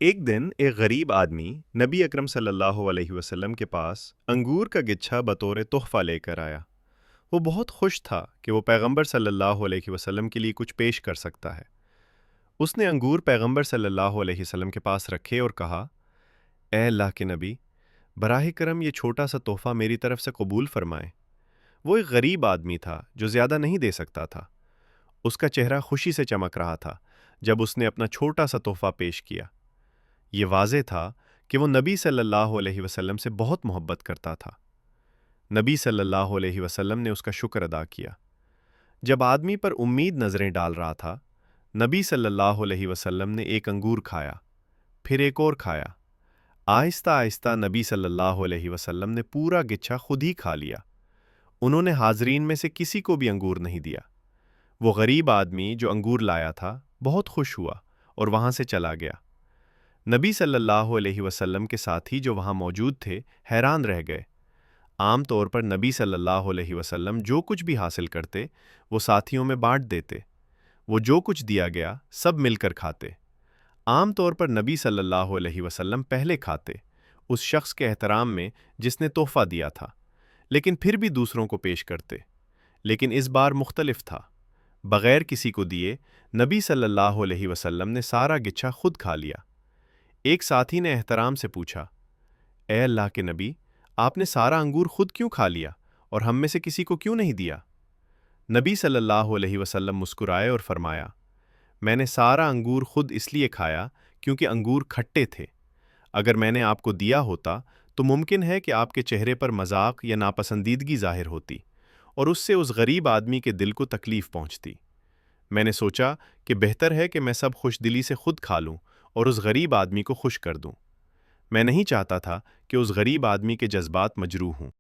ایک دن ایک غریب آدمی نبی اکرم صلی اللہ علیہ وسلم کے پاس انگور کا گچھا بطور تحفہ لے کر آیا۔ وہ بہت خوش تھا کہ وہ پیغمبر صلی اللہ علیہ وسلم کے لیے کچھ پیش کر سکتا ہے۔ اس نے انگور پیغمبر صلی اللہ علیہ وسلم کے پاس رکھے اور کہا، اے اللہ کے نبی، براہ کرم یہ چھوٹا سا تحفہ میری طرف سے قبول فرمائیں۔ وہ ایک غریب آدمی تھا جو زیادہ نہیں دے سکتا تھا۔ اس کا چہرہ خوشی سے چمک رہا تھا جب اس نے اپنا چھوٹا سا تحفہ پیش کیا۔ یہ واضح تھا کہ وہ نبی صلی اللہ علیہ وسلم سے بہت محبت کرتا تھا۔ نبی صلی اللہ علیہ وسلم نے اس کا شکر ادا کیا۔ جب آدمی پر امید نظریں ڈال رہا تھا، نبی صلی اللہ علیہ وسلم نے ایک انگور کھایا، پھر ایک اور کھایا۔ آہستہ آہستہ نبی صلی اللہ علیہ وسلم نے پورا گچھا خود ہی کھا لیا۔ انہوں نے حاضرین میں سے کسی کو بھی انگور نہیں دیا۔ وہ غریب آدمی جو انگور لایا تھا بہت خوش ہوا اور وہاں سے چلا گیا۔ نبی صلی اللہ علیہ وسلم کے ساتھی جو وہاں موجود تھے حیران رہ گئے۔ عام طور پر نبی صلی اللہ علیہ وسلم جو کچھ بھی حاصل کرتے وہ ساتھیوں میں بانٹ دیتے۔ وہ جو کچھ دیا گیا سب مل کر کھاتے۔ عام طور پر نبی صلی اللہ علیہ وسلم پہلے کھاتے، اس شخص کے احترام میں جس نے تحفہ دیا تھا، لیکن پھر بھی دوسروں کو پیش کرتے۔ لیکن اس بار مختلف تھا۔ بغیر کسی کو دیے نبی صلی اللہ علیہ وسلم نے سارا گچھا خود کھا لیا۔ ایک ساتھی نے احترام سے پوچھا، اے اللہ کے نبی، آپ نے سارا انگور خود کیوں کھا لیا اور ہم میں سے کسی کو کیوں نہیں دیا؟ نبی صلی اللہ علیہ وسلم مسکرائے اور فرمایا، میں نے سارا انگور خود اس لیے کھایا کیونکہ انگور کھٹے تھے۔ اگر میں نے آپ کو دیا ہوتا تو ممکن ہے کہ آپ کے چہرے پر مذاق یا ناپسندیدگی ظاہر ہوتی اور اس سے اس غریب آدمی کے دل کو تکلیف پہنچتی۔ میں نے سوچا کہ بہتر ہے کہ میں سب خوش دلی سے خود کھا لوں اور اس غریب آدمی کو خوش کر دوں۔ میں نہیں چاہتا تھا کہ اس غریب آدمی کے جذبات مجروح ہوں۔